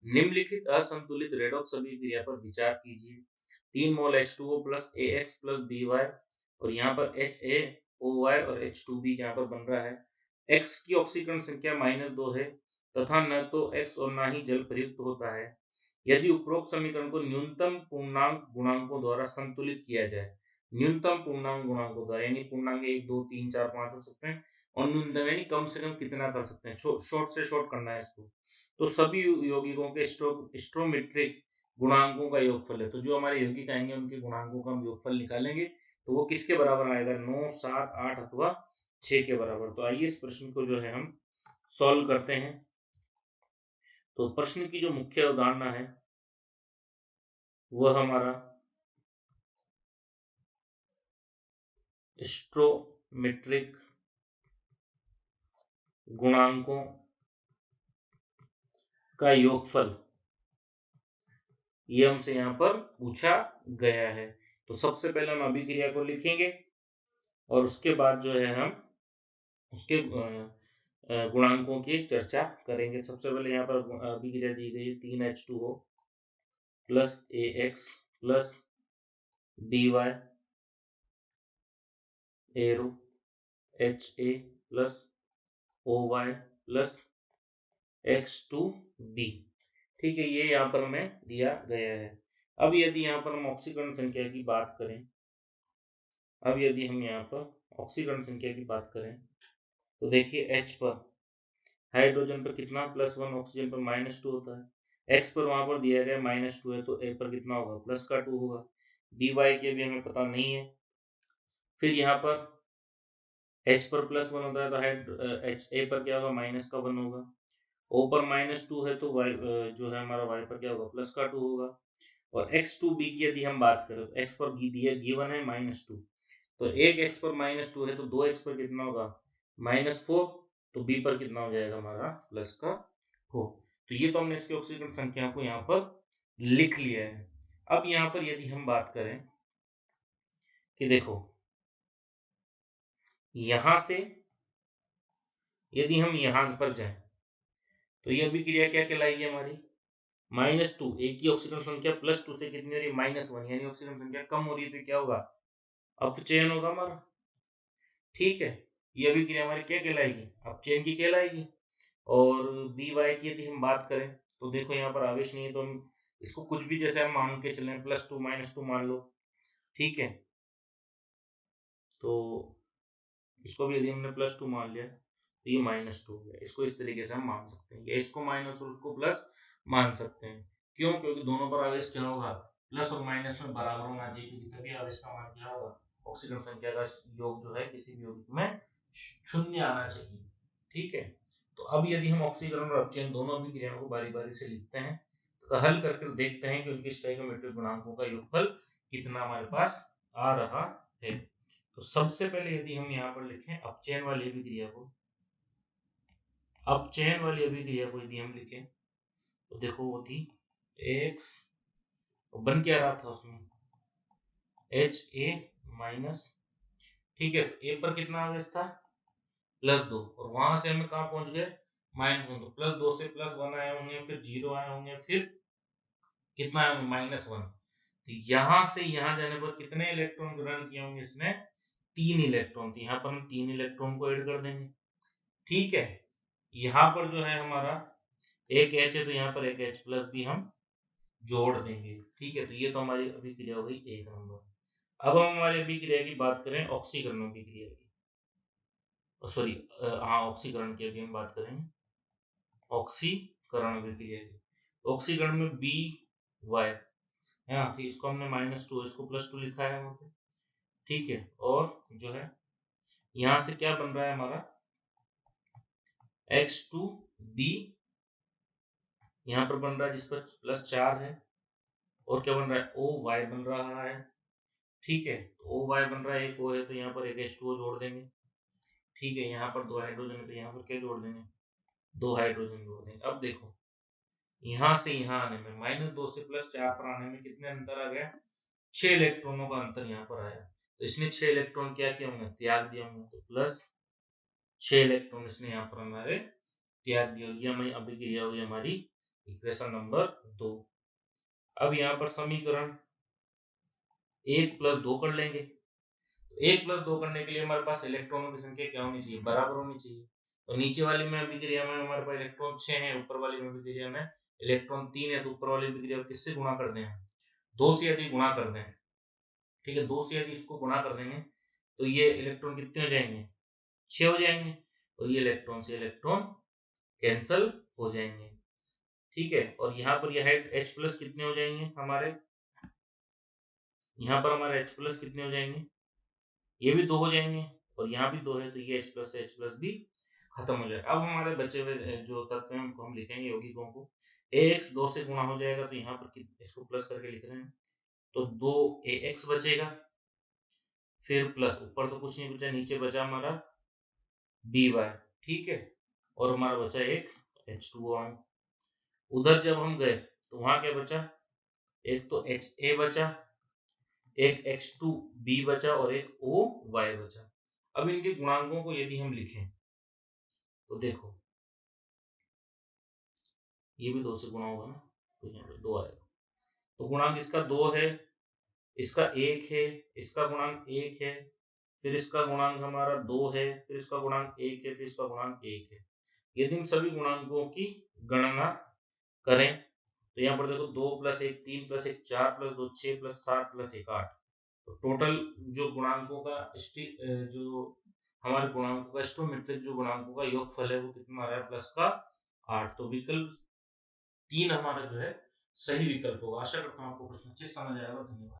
निम्नलिखित असंतुलित रेडॉक्स अभिक्रिया पर विचार कीजिए। 3 मोल H2O plus AX plus BY और यहाँ पर HAOY और H2B यहाँ पर बन रहा है। X की ऑक्सीकरण संख्या -2 है तथा न तो X और न ही जल प्रयुक्त होता है। यदि उपरोक्त समीकरण को न्यूनतम पूर्णांक गुणांकों द्वारा संतुलित किया जाए, न्यूनतम पूर्णांक गुणांकों द्वारा यानी पूर्णांक 1, 2, 3, 4, 5 हो सकते हैं और न्यूनतम यानी कम से कम कितना कर सकते हैं, शॉर्ट से शॉर्ट करना है इसको। तो सभी यौगिकों के स्टोइकोमेट्रिक गुणांकों का योगफल है। तो जो हमारे यौगिक आएंगे उनके गुणांकों का हम योगफल निकालेंगे तो वो किसके बराबर आएगा, 9, 7, 8 अथवा 6 के बराबर। तो आइए इस प्रश्न को जो है हम सॉल्व करते हैं। तो प्रश्न की जो मुख्य अवधारणा है वह हमारा स्टोइकोमेट्रिक गुणांकों का योगफल, ये हमसे यहाँ पर पूछा गया है। तो सबसे पहले हम अभिक्रिया को लिखेंगे और उसके बाद जो है हम उसके गुणांकों की चर्चा करेंगे। सबसे पहले यहाँ पर अभिक्रिया दी गई है 3H2O plus AX plus BY arrow HA plus OY plus X2B। ठीक है, ये यहाँ पर हमें दिया गया है। अब यदि यहाँ पर हम ऑक्सीकरण संख्या की बात करें, तो देखिए H पर हाइड्रोजन पर कितना +1, ऑक्सीजन पर -2 होता है। X पर वहां पर दिया गया -2 है तो A पर कितना होगा, +2 होगा। BY की अभी हमें पता नहीं है। फिर यहाँ पर H पर +1 होता है तो A पर क्या होगा, -1 होगा। O पर -2 है तो Y जो है हमारा Y पर क्या होगा, +2 होगा। और X2B की यदि हम बात करें तो X पर गिवन है -2, तो एक X पर -2 है तो 2X पर कितना होगा, -4, तो B पर कितना हो जाएगा हमारा, +4। तो ये तो हमने इसकी ऑक्सीकरण संख्या को यहाँ पर लिख लिया है। अब यहाँ पर यदि हम बात करें कि देखो यहाँ से यदि हम यहाँ पर जाएं तो ये अभिक्रिया क्या कहलाएगी हमारी, -2, एक की ऑक्सीकरण संख्या +2 से कितनी हो रही है, -1, यानी ऑक्सीकरण संख्या कम हो रही है तो क्या होगा, अपचयन होगा हमारा। ठीक है, ये अभिक्रिया हमारी क्या कहलाएगी, अपचयन की कहलाएगी। और BY की यदि हम बात करें तो देखो यहाँ पर आवेश नहीं है तो हम इसको कुछ भी जैसे हम मान के चलें, +2 -2 मान लो। ठीक है, तो इसको भी यदि हमने +2 मान लिया तो ये -2 हो गया। इसको इस तरीके से हम मान सकते हैं, या इसको माइनस और उसको प्लस मान सकते हैं। क्यों, क्योंकि दोनों पर आवेश क्या होगा, प्लस और माइनस में बराबर होना चाहिए, क्योंकि तभी आवेश का मान क्या होगा, ऑक्सीजन संख्या का योग जो है किसी भी यौगिक में 0 आना चाहिए। ठीक है, तो अब यदि हम ऑक्सीकरण और अपचयन दोनों अभिक्रियाओं को बारी बारी से लिखते हैं तो हल करके देखते हैं कि उनके स्टोइकोमेट्रिक गुणांकों का योगफल कितना हमारे पास आ रहा है। तो सबसे पहले यदि हम यहाँ पर लिखें अपचयन वाली अभिक्रिया को, यदि हम लिखें तो देखो वो थी AX, बन क्या रहा था उसमें, HA-। ठीक है, तो A पर कितना आवेश था, +2, और वहां से हम कहाँ पहुंच गए, -1, तो +2 से +1 आए होंगे, फिर 0 आए होंगे, फिर कितना आए होंगे, -1। तो यहाँ से यहाँ जाने पर कितने इलेक्ट्रॉन ग्रहण किए होंगे इसने, 3 इलेक्ट्रॉन। तो यहाँ पर हम 3 इलेक्ट्रॉन को ऐड कर देंगे। ठीक है, यहाँ पर जो है हमारा एक H है तो यहाँ पर एक H प्लस भी हम जोड़ देंगे। ठीक है, तो ये तो हमारी अभिक्रिया हो गई 1 नंबर। अब हम हमारी अभिक्रिया की बात करें ऑक्सीकरण अभिक्रिया की, सॉरी हाँ ऑक्सीकरण की अभी हम बात करेंगे, ऑक्सीकरण अभिक्रिया की। ऑक्सीकरण में BY है ना, तो इसको हमने -2, इसको +2 लिखा है वहां पे। ठीक है, और जो है यहाँ से क्या बन रहा है हमारा, X2B यहाँ पर बन रहा है जिस पर +4 है, और क्या बन रहा है, OY बन रहा है। ठीक है, तो OY बन रहा है, एक O है तो यहाँ पर एक H2O जोड़ देंगे। ठीक है, यहाँ पर 2 हाइड्रोजन है तो यहाँ पर क्या जोड़ देंगे, 2 हाइड्रोजन जोड़ देंगे। अब देखो यहाँ से यहाँ आने में, -2 से +4 पर आने में कितने अंतर आ गया, 6 इलेक्ट्रॉनों का अंतर यहाँ पर आया। तो इसने 6 इलेक्ट्रॉन क्या किया होंगे, त्याग दिया होंगे, तो +6 इलेक्ट्रॉन इसने यहाँ पर हमारे त्याग दिया। ये हमारी अभिक्रिया हुई हमारी इक्वेशन नंबर 2। अब यहाँ पर समीकरण 1 + 2 कर लेंगे। तो 1 + 2 करने के लिए हमारे पास इलेक्ट्रॉनों की संख्या क्या होनी चाहिए, बराबर होनी चाहिए। तो नीचे वाली में अभिक्रिया में हमारे पास इलेक्ट्रॉन 6 है, ऊपर वाली में अभिक्रिया में इलेक्ट्रॉन 3 है, तो ऊपर वाली अभिक्रिया किससे गुणा कर दें, 2 से यदि गुणा कर दें, ठीक है, 2 से यदि इसको गुणा कर देंगे तो ये इलेक्ट्रॉन कितने हो जाएंगे, 6 हो जाएंगे। और ये इलेक्ट्रॉन से इलेक्ट्रॉन कैंसल हो जाएंगे, ठीक है। और यहाँ पर यह H+ कितने हो जाएंगे हमारे, यहाँ पर हमारे H+ कितने हो जाएंगे, ये भी 2 हो जाएंगे, और यहाँ भी 2 है, तो ये H+ से H+ भी खत्म हो जाएगा। अब हमारे बचे हुए जो तत्व हैं उनको हम लिखेंगे यौगिकों को। AX 2 से गुणा हो जाएगा, तो यहाँ पर इसको प्लस करके लिख रहे हैं, तो 2AX बचेगा, फिर प्लस, ऊपर तो कुछ नहीं बचा, नीचे बचा हमारा BY, ठीक है। और हमारा बचा एक H2O अणु। उधर जब हम गए तो वहां क्या बचा, एक तो HA बचा, एक H2B बचा, और एक OY बचा। अब इनके गुणांकों को यदि हम लिखें तो देखो, ये भी 2 से गुणा होगा ना, तो यहाँ पे 2 आएगा। तो गुणांक इसका 2 है, इसका 1 है, इसका गुणांक 1 है, फिर इसका गुणांक हमारा 2 है, फिर इसका गुणांक 1 है, फिर इसका गुणांक 1 है। यदि हम सभी गुणांकों की गणना करें तो यहाँ पर देखो 2 + 1 3 + 1 4 + 2 6 + 7 + 1 8। तो टोटल जो गुणांकों का जो हमारे गुणांकों का स्टोमेट्रिक जो गुणांकों का योगफल है वो कितना आ रहा है, प्लस का 8। तो विकल्प 3 हमारा जो है सही विकल्प होगा। आशा करता हूँ आपको प्रश्न अच्छे से समझ आएगा। धन्यवाद।